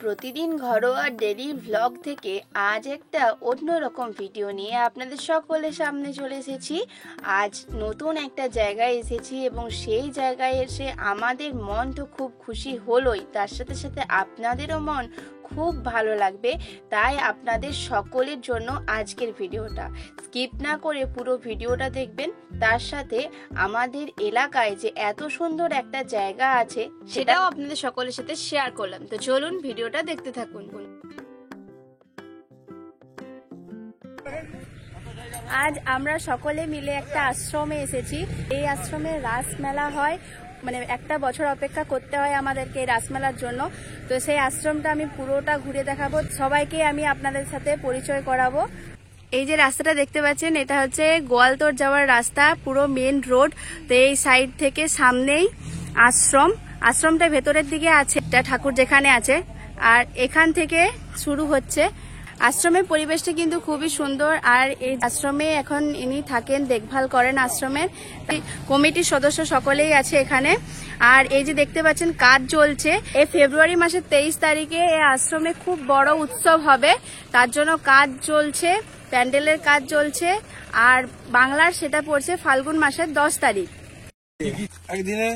প্রতিদিন ঘরোয়া daily vlog থেকে আজ একটা অন্যরকম ভিডিও নিয়ে আপনাদের সকলের সামনে চলে এসেছি। আজ নতুন একটা জায়গায় এসেছি এবং সেই জায়গায় এসে আমাদের মন তো খুব খুশি হলোই, তার সাথে সাথে আপনাদেরও মন খুব ভালো লাগবে। তাই আপনাদের সকলের জন্য আজকের ভিডিওটা স্কিপ না করে পুরো ভিডিওটা দেখবেন। তার সাথে আমাদের এলাকায় যে এত সুন্দর একটা জায়গা আছে সেটাও আপনাদের সকলের সাথে শেয়ার করলাম। তো চলুন ভিডিওটা দেখতে থাকুন। আজ আমরা সকলে মিলে একটা আশ্রমে এসেছি। এই আশ্রমে রাস মেলা হয়, মানে একটা বছর অপেক্ষা করতে হয় আমাদেরকে এই রাসমেলার জন্য। তো সেই আশ্রমটা আমি পুরোটা ঘুরে দেখাবো, সবাইকে আমি আপনাদের সাথে পরিচয় করাবো। এই যে রাস্তাটা দেখতে পাচ্ছেন, এটা হচ্ছে গোয়ালতোড় যাওয়ার রাস্তা, পুরো মেন রোড। তো এই সাইড থেকে সামনেই আশ্রমটা ভেতরের দিকে আছে, ঠাকুর যেখানে আছে, আর এখান থেকে শুরু হচ্ছে। আশ্রমের পরিবেশটা কিন্তু খুবই সুন্দর, আর এই আশ্রমে এখন ইনি থাকেন, দেখভাল করেন আশ্রমের। কমিটির সদস্য সকলেই আছে এখানে। আর এই যে দেখতে পাচ্ছেন কাজ চলছে, এই ফেব্রুয়ারি মাসের 23 তারিখে এই আশ্রমে খুব বড় উৎসব হবে, তার জন্য কাজ চলছে, প্যান্ডেলের কাজ চলছে। আর বাংলার সেটা পড়ছে ফাল্গুন মাসের 10 তারিখ। একদিনে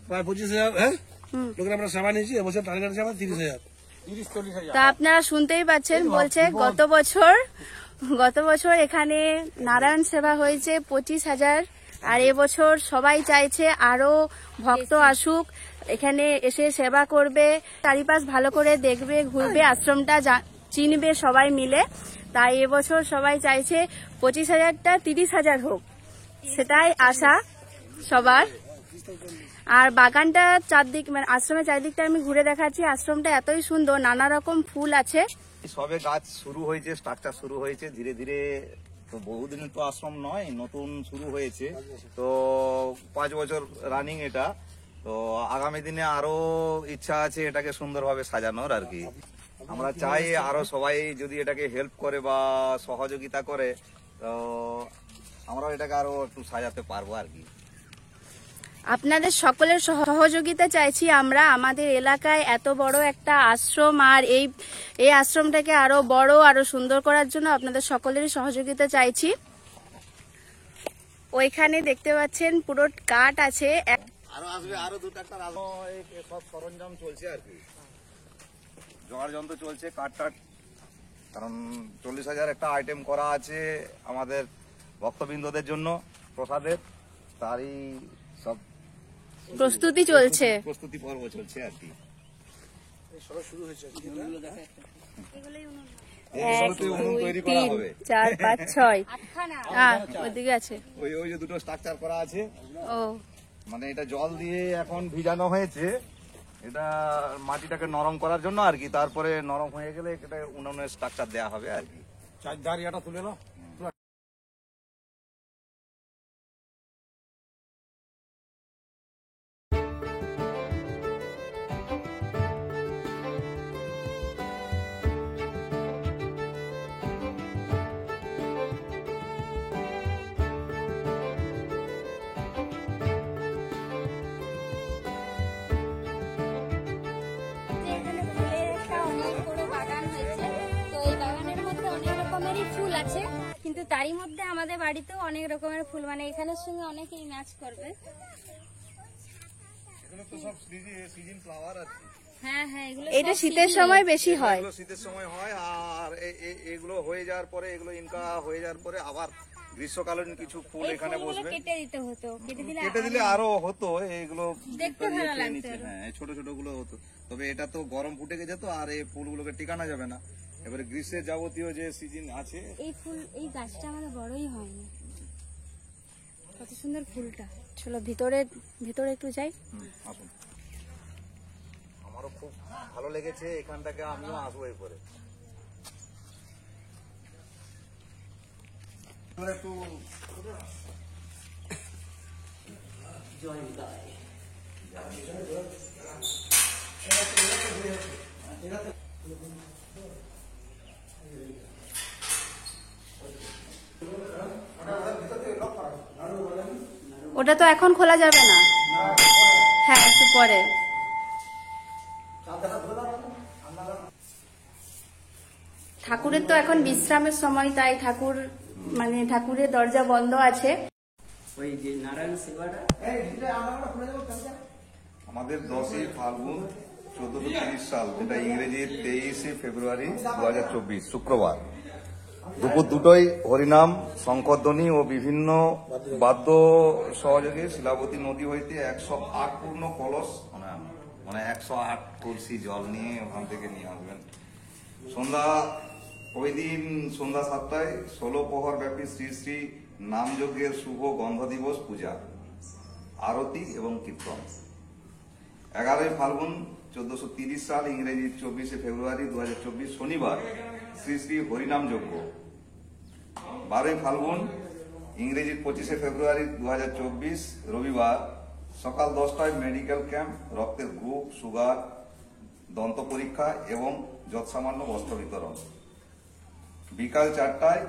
প্রায় 25,000 লোকের আমরা সেবা নিয়েছি, এবছর টার্গেট সেবা 30,000। তা আপনারা শুনতেই পাচ্ছেন, বলছে গত বছর এখানে নারায়ণ সেবা হয়েছে 25,000, আর এবছর সবাই চাইছে আরো ভক্ত আসুক, এখানে এসে সেবা করবে, চারিপাশ ভালো করে দেখবে, ঘুরবে, আশ্রমটা চিনবে সবাই মিলে। তাই এবছর সবাই চাইছে 25,000টা 30,000 হোক, সেটাই আশা সবার। আর বাগানটা চারদিক, মানে আশ্রমের চারদিকটা আমি ঘুরে দেখাচ্ছি। আশ্রমটা এতই সুন্দর, নানা রকম ফুল আছে। সবে গাছ শুরু হয়েছে, স্ট্রাকচার শুরু হয়েছে ধীরে ধীরে। তো বহুদিন তো আশ্রম নয়, নতুন শুরু হয়েছে, তো 5 বছর রানিং এটা। তো আগামী দিনে আরো ইচ্ছা আছে এটাকে সুন্দরভাবে সাজানোর আর কি। আমরা চাই আরো সবাই যদি এটাকে হেল্প করে বা সহযোগিতা করে, তো আমরা এটাকে আরো একটু সাজাতে পারবো আর কি। আপনাদের সকলের সহযোগিতা চাইছি আমরা আমাদের এলাকায় এত বড় একটা আশ্রম, আর এই আশ্রমটাকে আরো বড়, আরো সুন্দর করার জন্য আপনাদের সকলেরই সহযোগিতা চাইছি। ওইখানে দেখতে পাচ্ছেন পুরো কাঠ আছে, আরো আসবে, আরো 2-4টা সব সরঞ্জাম চলছে আর কি, জোগাড় যন্ত্র চলছে, কাঠ, কারণ 40,000 একটা আইটেম করা আছে আমাদের ভক্তবৃন্দদের জন্য প্রসাদের, তারই সব প্রস্তুতি পর্ব চলছে আর কি। 1 2 3 4 5 6 ওইদিকে আছে, ওই যে দুটো স্ট্রাকচার করা আছে। ও মানে এটা জল দিয়ে এখন ভিজানো হয়েছে, এটা মাটিটাকে নরম করার জন্য আর কি। তারপরে নরম হয়ে গেলে এটা উনুনের স্ট্রাকচার দেওয়া হবে আর কি। চারদারিয়াটা তুলে নাও। ফুল আছে, কিন্তু তারই মধ্যে আমাদের বাড়িতেও অনেক রকমের ফুল, মানে এখানের সঙ্গে অনেকেই ম্যাচ করবে। হ্যাঁ হ্যাঁ, এটা শীতের সময় বেশি হয়, শীতের সময় হয়। আর এগুলো হয়ে যাওয়ার পরে, এগুলো ইনকা হয়ে যাওয়ার পরে আবার গ্রীষ্মকালীন কিছু ফুল এখানে বসবে। কেটে দিতে হতো, কেটে দিলে আরো হতো, এগুলো দেখতে ভালো লাগতো। হ্যাঁ, ছোট ছোট গুলো হতো। তবে এটা তো গরম ফুটে গেছে, তো আর এই ফুলগুলোকে টিকানো যাবে না। এবারে গ্রীষ্মের যাবতীয় যে সিজন আছে, এই গাছটা আমাদের বড়ই হয়নি, কত সুন্দর ফুলটা। চলো ভিতরে একটু যাই। আসুন, আমারও খুব ভালো লেগেছে এখানটাকে, আমিও আসবো এরপরে। একটু ওটা তো এখন খোলা যাবে না, হ্যাঁ একটু পরে। ঠাকুরের তো এখন বিশ্রামের সময়, তাই ঠাকুরের দরজা বন্ধ আছে। আমাদের 10ই ফাল্গুন 1430 সাল, যেটা ইংরেজির 23শে ফেব্রুয়ারি 2024 শুক্রবার, দুপুর 2টোয় হরিনাম, শঙ্করধ্বনি ও বিভিন্ন বাদ্য সহযোগে শিলাবতী নদী হইতে 108 পূর্ণ কলস, মানে 108 কলসি জল নিয়ে ওখান থেকে নিয়ে আসবেন। ওই দিন সন্ধ্যা 7টায় 16 প্রহর ব্যাপী শ্রী শ্রী নামযজ্ঞের শুভ গন্ধ দিবস পূজা, আরতি এবং কীর্তন। 11ই ফাল্গুন 1430 সাল, ইংরেজি 24শে ফেব্রুয়ারি 2024 শনিবার, শ্রী শ্রী হরিনাম যজ্ঞ। 12ই ফাল্গুন ইংরেজি 25শে ফেব্রুয়ারি 2024 রবিবার, সকাল 10টায় মেডিকেল ক্যাম্প, রক্তের গ্রুপ, সুগার, দন্ত পরীক্ষা এবং যৎসামান্য বস্ত্র বিতরণ। বিকাল 4টায়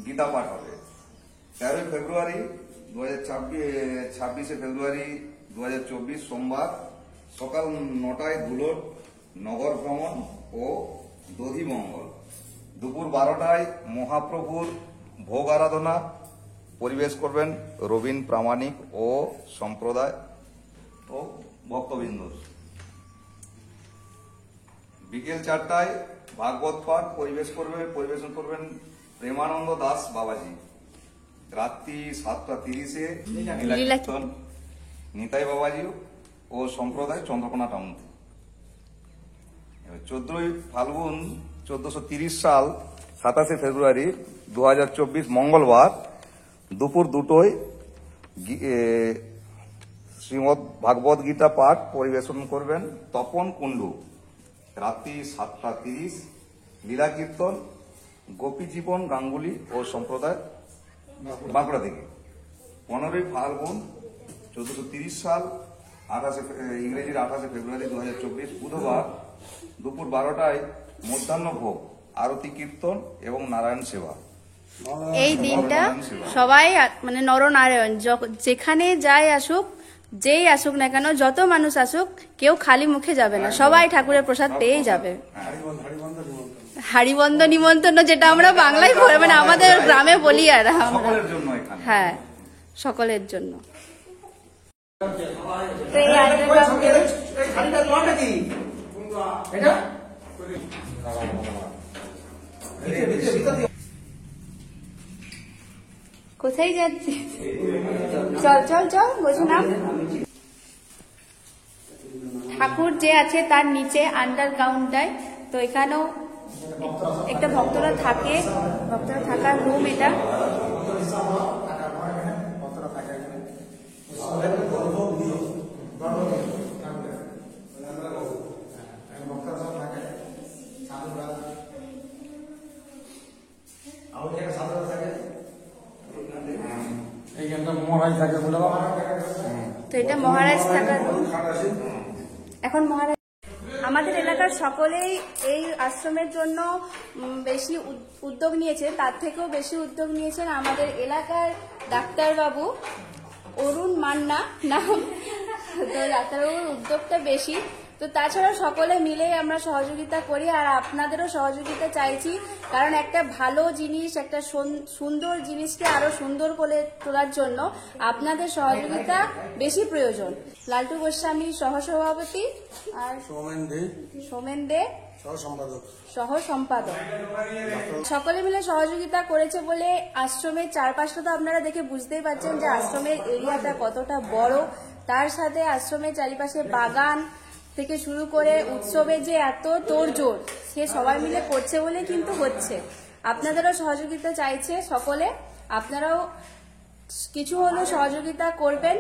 গীতা পাঠ হবে। 13ই ফেব্রুয়ারি 26শে ফেব্রুয়ারি 2024 সোমবার, সকাল 9টায় ধুলোর নগর ভ্রমণ ও দধি মঙ্গল। দুপুর 12টায় মহাপ্রভুর ভোগ আরাধনা পরিবেশ করবেন রবীন প্রামাণিক ও সম্প্রদায় ও ভক্তবৃন্দ। বিকেল 4টায় ভাগবত পাঠ পরিবেশন করবেন প্রেমানন্দ দাস বাবাজি। রাত্রি 7:30-এ লীলা কীর্তন নিতাই বাবাজি ও সম্প্রদায় চন্দ্রকোনা টাউন। 14ই ফাল্গুন 1430 সাল 27শে ফেব্রুয়ারি 2024 মঙ্গলবার, দুপুর 2টোয় শ্রীমদ ভাগবত গীতা পাঠ পরিবেশন করবেন তপন কুণ্ডু। রাত্রি 7:30 লীলা কীর্তন গোপীজীবন গাঙ্গুলি ও সম্প্রদায় বাঁকুড়া থেকে। 15ই ফাল্গুন 1430 সাল ইংরেজির 28শে ফেব্রুয়ারি 2024 বুধবার, দুপুর 12টায় মধ্যাহ্ন ভোগ, আরতি, কীর্তন এবং নারায়ণ সেবা। এই দিনটা সবাই নরনারায়ণ যেখানে যেই আসুক না কেন, যত মানুষ আসুক, কেউ খালি মুখে যাবে না, সবাই ঠাকুরের প্রসাদ পেয়ে যাবে। হারিবন্ধ নিমন্ত্রণ, যেটা আমরা বাংলায় আমাদের গ্রামে বলি, আর হ্যাঁ, সকলের জন্য। কোথায় যাচ্ছি? চল চল চল, বসে নাম। ঠাকুর যে আছে তার নিচে আন্ডারগ্রাউন্ডটায়, তো এখানেও একটা ভক্তরা থাকার রুম এটা। তো এটা মহারাজ থাকার রুম। এখন মহারাজ আমাদের এলাকার সকলেই এই আশ্রমের জন্য বেশি উদ্যোগ নিয়েছেন, তার থেকেও বেশি উদ্যোগ নিয়েছেন আমাদের এলাকার ডাক্তারবাবু অরুণ মান্না নাম। তো ডাক্তারবাবুর উদ্যোগটা বেশি। তো তাছাড়া সকলে মিলেই আমরা সহযোগিতা করি, আর আপনাদেরও সহযোগিতা চাইছি, কারণ একটা ভালো জিনিস, একটা সুন্দর জিনিসকে আরো সুন্দর করে তোলার জন্য আপনাদের সহযোগিতা বেশি প্রয়োজন। লালটু গোস্বামী সহসভাপতি আর সোমেন দে সহ সম্পাদক সকলে মিলে সহযোগিতা করেছে বলে আশ্রমের চারপাশটা তো আপনারা দেখে বুঝতেই পারছেন যে আশ্রমের এরিয়াটা কতটা বড়। তার সাথে আশ্রমের চারিপাশে বাগান থেকে শুরু করে উৎসবে যে এত তোড়জোড়, সে সবাই মিলে করছে বলে কিন্তু হচ্ছে। আপনাদেরও সহযোগিতা চাইছে সকলে, আপনারাও কিছু হলেও সহযোগিতা করবেন।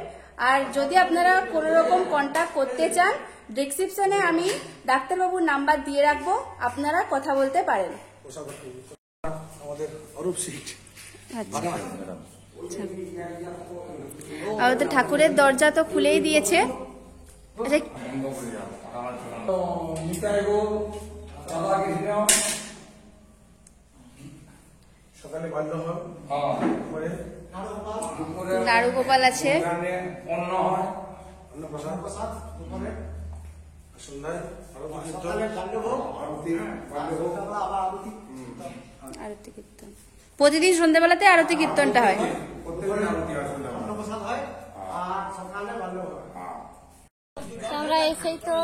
আর যদি আপনারা কোনো রকম কন্ট্যাক্ট করতে চান, ডেসক্রিপশনে আমি ডাক্তারবাবুর নাম্বার দিয়ে রাখবো, আপনারা কথা বলতে পারেন। আমাদের ঠাকুরের দরজা তো খুলেই দিয়েছে। নাড়ু গোপাল আছে, সন্ধ্যায় আরো আরতি কীর্তন প্রতিদিন সন্ধ্যাবেলাতে আরতি কীর্তনটা হয়। তো আমরা এসেই তো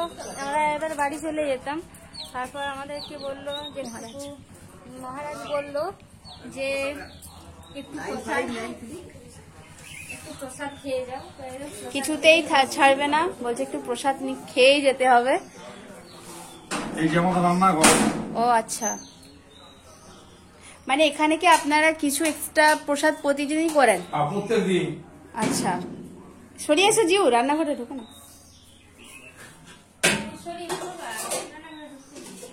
আমরা এবার বাড়ি চলে যেতাম। তারপর আমাদেরকে বললো যে মহারাজ বললো যে একটু প্রসাদ খেয়ে যাও। তো এরকম কিছুতেই ছাড়বে না, বলছে একটু প্রসাদ খেয়েই যেতে হবে। এই যে আমাদের রান্না ঘর। ও আচ্ছা, মানে এখানে কি আপনারা কিছু এক্সট্রা প্রসাদ প্রতিদিনই করেন? প্রত্যেক দিন। আচ্ছা, সরিয়ে এসে জিউ রান্নাঘরে ঢুকে না।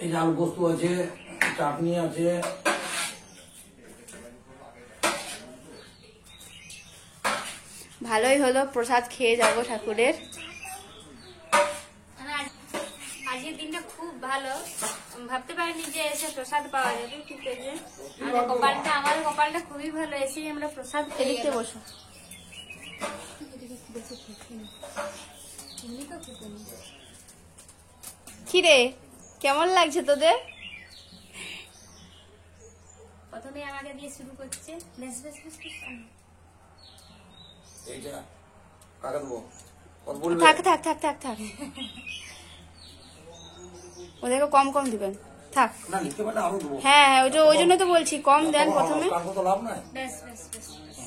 এই যে আলু পোস্ত আছে, চাটনি আছে। ভালোই হলো, প্রসাদ খেয়ে যাব ঠাকুরের। আজকের দিনটা খুব ভালো, ভাবতে পারিনি যে এসে প্রসাদ পাওয়া যাবে, কিন্তু এই যে আমাদের কপালটা খুবই ভালো, এসেই আমরা প্রসাদ পেয়ে এদিকে গেলাম। বসো। কিরে কেমন লাগছে তোদের? প্রথমে আমাকে দিয়ে শুরু করছে, বেশ বেশ বেশ বেশ। এইটা কাকা দেবো। থাক থাক থাক থাক থাক, ওদেরকে কম কম দিবেন, থাক। না নিতে পারলে আরো দেবো। হ্যাঁ হ্যাঁ, ওই জন্য তো বলছি কম দেন প্রথমে। কাকু তো লাভ নাই। বেশ বেশ বেশ বেশ।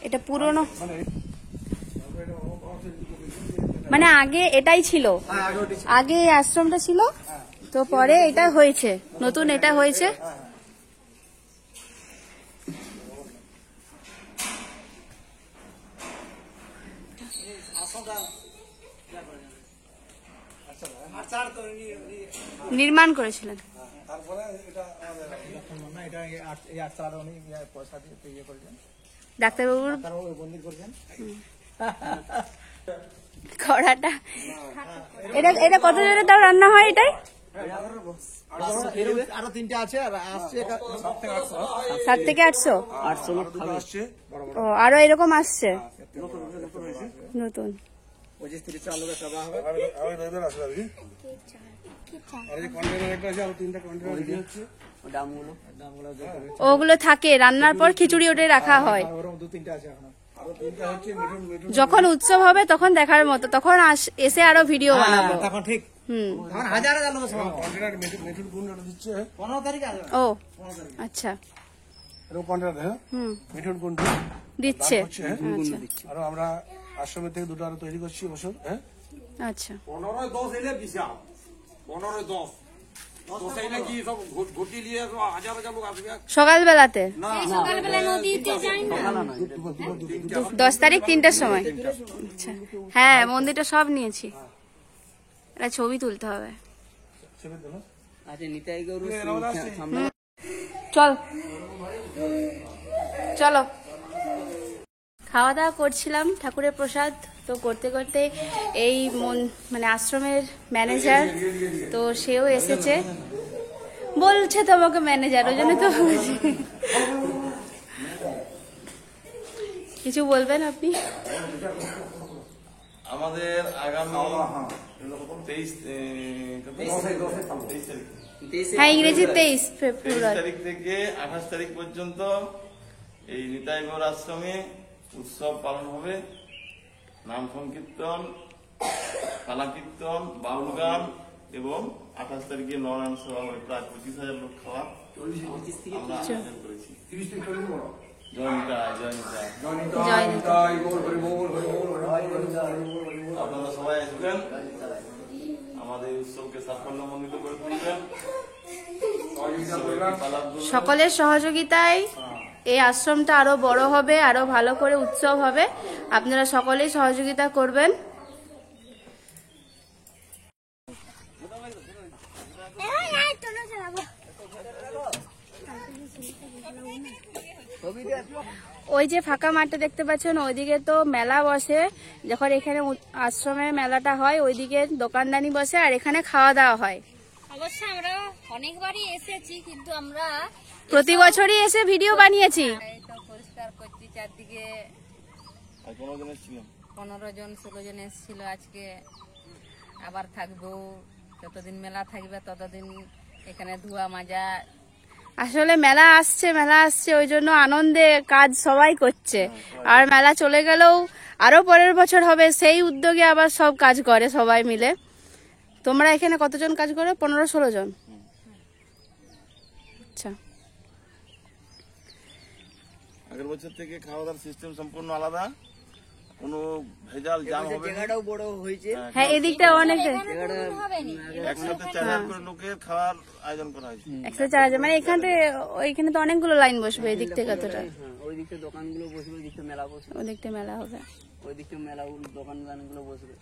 এটা পুরনো, মানে আগে এটাই ছিল, আগে এই আশ্রমটা ছিল, তো পরে এটা হয়েছে, নতুন এটা হয়েছে। নির্মাণ করেছিলেন। তারপরে এটা ডাক্তারবাবুর কড়াটা, এটা এটা কত জনের তাও রান্না হয় এটাই? আরো 3টে আছে আর আসছে 7 থেকে 800। আসছে ও আরো এরকম আসছে নতুন। 25-30 আলুটা চাপা হবে। আমি রবিবার আসবে আর কি। আর এই যে কন্টেনার একটা আছে, আর 3টা কন্টেনার রেডি হচ্ছে। দামগুলো ওগুলো থাকে রান্নার পর খিচুড়ি ওটাই রাখা হয়। ওরকম 2-3টা আছে এখন। আরো 3টা হচ্ছে মিঠুন মিঠুন। যখন উৎসব হবে তখন দেখার মতো, তখন এসে আরো ভিডিও বানাবো। তখন ঠিক হুম, তখন হাজার হাজার লোক সব কন্টেনার মিঠুন মিঠুন কোন এটা দিচ্ছে? 15 তারিখে আসবে। ও আচ্ছা, এরকম কন্টেনার হ্যাঁ হুম, মিঠুন কোন দিচ্ছে। হচ্ছে হ্যাঁ? আচ্ছা আরো আমরা আশ্রমের থেকে 2টা আরো তৈরি করছি বছর হ্যাঁ। আচ্ছা, 15-10 এলে বিশাল 15-10 দশাই নাকি সব ঘটি নিয়ে হাজার হাজার লোক আসবে। সকালবেলাতে এই সকালবেলা নদীতে যাই না, 10 তারিখ 3টার সময়। আচ্ছা হ্যাঁ, মন্দিরটা সব নিয়েছি, একটা ছবি তুলতে হবে। চল চলো, খাওয়া দাওয়া করছিলাম ঠাকুরের প্রসাদ, তো করতে করতে এই মানে আশ্রমের ম্যানেজার, তো সেও এসেছে, বলছে তোমাকে ম্যানেজার, ওই জন্য তো বলছি। কিছু বলবেন আপনি? আমাদের আগামী 23 হ্যাঁ, ইংরেজি 23 23 ফেব্রুয়ারি। তারিখ থেকে 28 তারিখ পর্যন্ত এই নিতাই গৌর আশ্রমে উৎসব পালন হবে। নাম সংকীর্তন, পালা কীর্তন, বাউল গান এবং 28 তারিখে নরায়ণ সভা হবে। প্রায় 25,000 লোক খাওয়া আমরা আয়োজন করেছি। জয় নিতাই, জয় নিতাই। জয় নিতাই। আপনারা সবাই আসবেন, আমাদের এই উৎসবকে সাফল্যমণ্ডিত করে তুলবেন। সকলের সহযোগিতায় এই আশ্রমটা আরো বড় হবে, আরো ভালো করে উৎসব হবে, আপনারা সকলেই সহযোগিতা করবেন। ওই যে ফাঁকা মাঠটা দেখতে পাচ্ছেন, ওইদিকে তো মেলা বসে, যখন এখানে আশ্রমের মেলাটা হয় ওইদিকে দোকানদানি বসে, আর এখানে খাওয়া দাওয়া হয়। অবশ্য আমরা অনেকবারই এসেছি, কিন্তু আমরা প্রতি বছরই এসে ভিডিও বানিয়েছি। এই তো পরিষ্কার করছি চারদিকে। আর 15 জন ছিলাম, 15 জন 16 জন এসেছিল। আজকে আবার থাকবো, যতদিন মেলা থাকবে ততদিন এখানে ধোয়া মাজা। আসলে মেলা আসছে ওই জন্য আনন্দে কাজ সবাই করছে। আর মেলা চলে গেলেও আরো পরের বছর হবে, সেই উদ্যোগে আবার সব কাজ করে সবাই মিলে। তোমরা এখানে কতজন কাজ করো? 15-16 জন। আচ্ছা, আগের বছর থেকে খাওয়া দাওয়ার সিস্টেম সম্পূর্ণ আলাদা, কোনো ভেজাল জাম হবে না। জায়গাটাও বড় হয়েছে। হ্যাঁ এদিকটা অনেক একসাথে 4000 করে লোকের খাওয়ার আয়োজন করা হয়েছে। 104 মানে ওইখানে তো অনেকগুলো লাইন বসবে। এদিক থেকে কতটা? হ্যাঁ, ওই দিকটা দোকানগুলো বসবে, ওই দিকটা মেলা বসবে, ওদিকটা মেলা হবে। ওই দিকটা মেলা দোকানগুলো বসবে।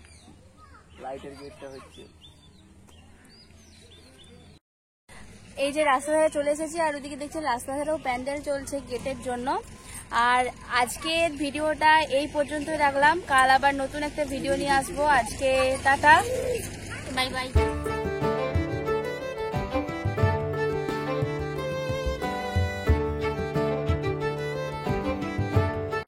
লাইটের গেটটা হচ্ছে। এই যে রাস্তা ধারে চলে এসেছি, আর ওদিকে দেখছি রাস্তা ধারেও প্যান্ডেল চলছে গেটের জন্য। আর আজকের ভিডিওটা এই পর্যন্তই রাখলাম। কাল আবার নতুন একটা ভিডিও নিয়ে আসবো। আজকে টাটা, বাই বাই।